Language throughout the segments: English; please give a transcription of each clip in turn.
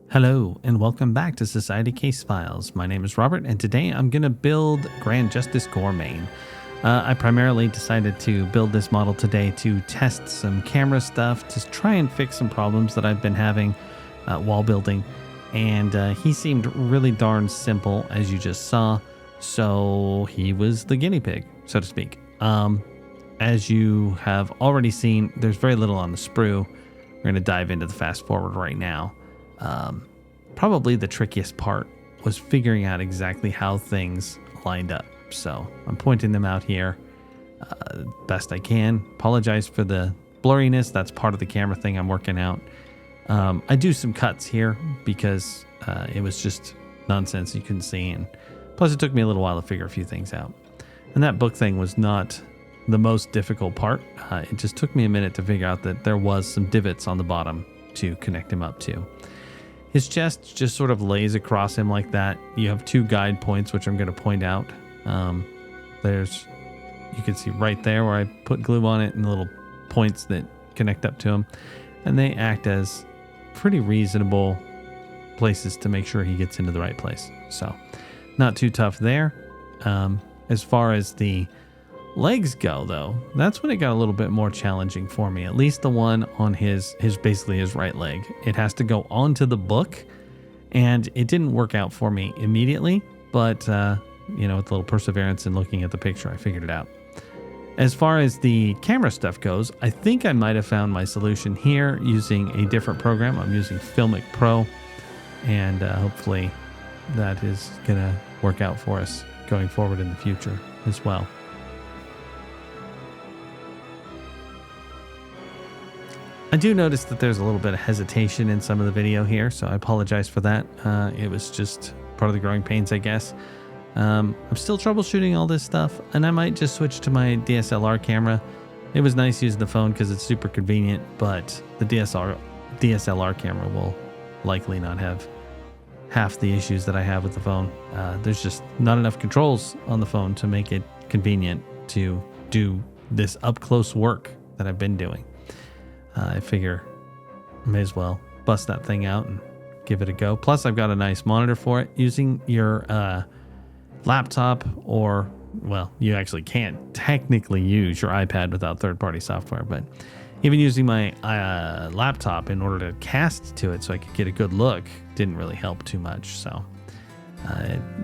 Hello, and welcome back to Society Case Files. My name is Robert, and today I'm going to build Grand Justice Gormayne. I primarily decided to build this model today to test some camera stuff, to try and fix some problems that I've been having while building. And he seemed really darn simple, as you just saw, so he was the guinea pig, so to speak. As you have already seen, there's very little on the sprue. We're going to dive into the fast forward right now. Probably the trickiest part was figuring out exactly how things lined up. So I'm pointing them out here best I can. Apologize for the blurriness. That's part of the camera thing I'm working out. I do some cuts here because it was just nonsense you couldn't see. And plus it took me a little while to figure a few things out. And that book thing was not the most difficult part. It just took me a minute to figure out that there was some divots on the bottom to connect him up to. His chest just sort of lays across him like that. You have two guide points, which I'm going to point out. You can see right there where I put glue on it and the little points that connect up to him. And they act as pretty reasonable places to make sure he gets into the right place. So not too tough there. As far as the legs go, though, that's when it got a little bit more challenging for me. At least the one on his basically his right leg. It has to go onto the book, and it didn't work out for me immediately, but with a little perseverance and looking at the picture, I figured it out. As far as the camera stuff goes, I think I might have found my solution here using a different program. I'm using Filmic Pro, and hopefully that is gonna work out for us going forward in the future as well. I do notice that there's a little bit of hesitation in some of the video here, so I apologize for that. It was just part of the growing pains, I guess. I'm still troubleshooting all this stuff, and I might just switch to my DSLR camera. It was nice using the phone because it's super convenient, but the DSLR camera will likely not have half the issues that I have with the phone. There's just not enough controls on the phone to make it convenient to do this up-close work that I've been doing. I figure I may as well bust that thing out and give it a go. Plus, I've got a nice monitor for it. Using your laptop, or, well, you actually can't technically use your iPad without third-party software, but even using my laptop in order to cast to it so I could get a good look didn't really help too much. So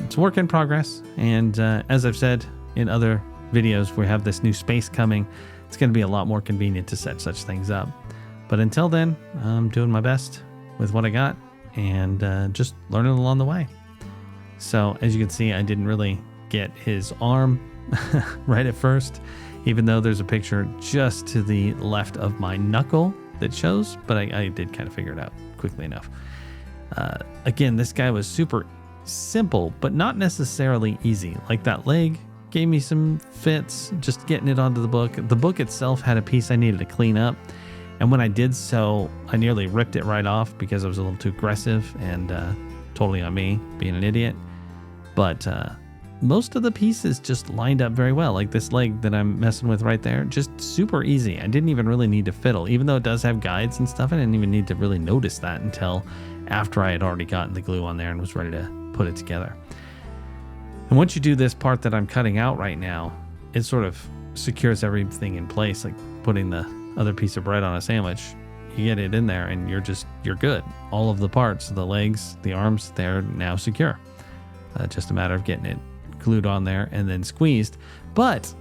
it's a work in progress. And as I've said in other videos, we have this new space coming. It's going to be a lot more convenient to set such things up. But until then, I'm doing my best with what I got and just learning along the way. So as you can see, I didn't really get his arm right at first, even though there's a picture just to the left of my knuckle that shows, but I did kind of figure it out quickly enough. Again, this guy was super simple, but not necessarily easy. Like that leg gave me some fits just getting it onto the book. The book itself had a piece I needed to clean up, and when I did so, I nearly ripped it right off because I was a little too aggressive, and totally on me being an idiot. But most of the pieces just lined up very well. Like this leg that I'm messing with right there, just super easy. I didn't even really need to fiddle, even though it does have guides and stuff. I didn't even need to really notice that until after I had already gotten the glue on there and was ready to put it together. And once you do this part that I'm cutting out right now, it sort of secures everything in place, like putting the other piece of bread on a sandwich. You get it in there and you're good. All of the parts, the legs, the arms, they're now secure. Just a matter of getting it glued on there and then squeezed. But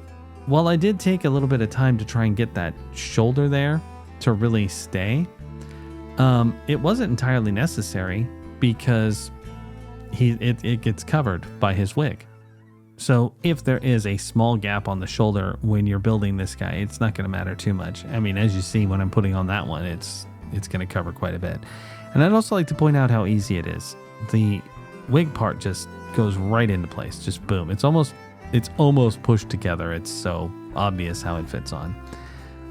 while I did take a little bit of time to try and get that shoulder there to really stay, it wasn't entirely necessary because it gets covered by his wig. So if there is a small gap on the shoulder when you're building this guy, it's not going to matter too much. I mean, as you see when I'm putting on that one, it's going to cover quite a bit. And I'd also like to point out how easy it is. The wig part just goes right into place. Just boom. It's almost pushed together. It's so obvious how it fits on.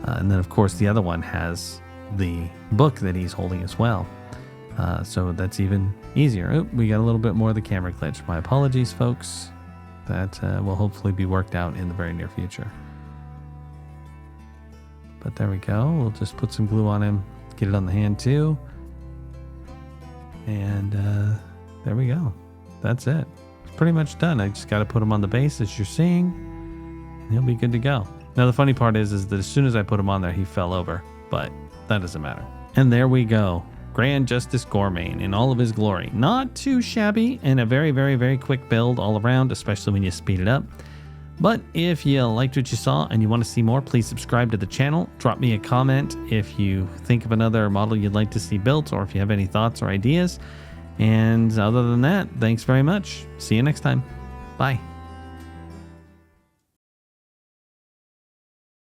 And then of course the other one has the book that he's holding as well. So that's even easier. Oh, we got a little bit more of the camera glitch. My apologies, folks. That will hopefully be worked out in the very near future. But there we go. We'll just put some glue on him, get it on the hand too. And there we go. That's it. It's pretty much done. I just got to put him on the base as you're seeing. And he'll be good to go. Now, the funny part is that as soon as I put him on there, he fell over. But that doesn't matter. And there we go. Grand Justice Gormayne in all of his glory. Not too shabby and a very, very, very quick build all around, especially when you speed it up. But if you liked what you saw and you want to see more, please subscribe to the channel. Drop me a comment if you think of another model you'd like to see built, or if you have any thoughts or ideas. And other than that, thanks very much. See you next time. Bye.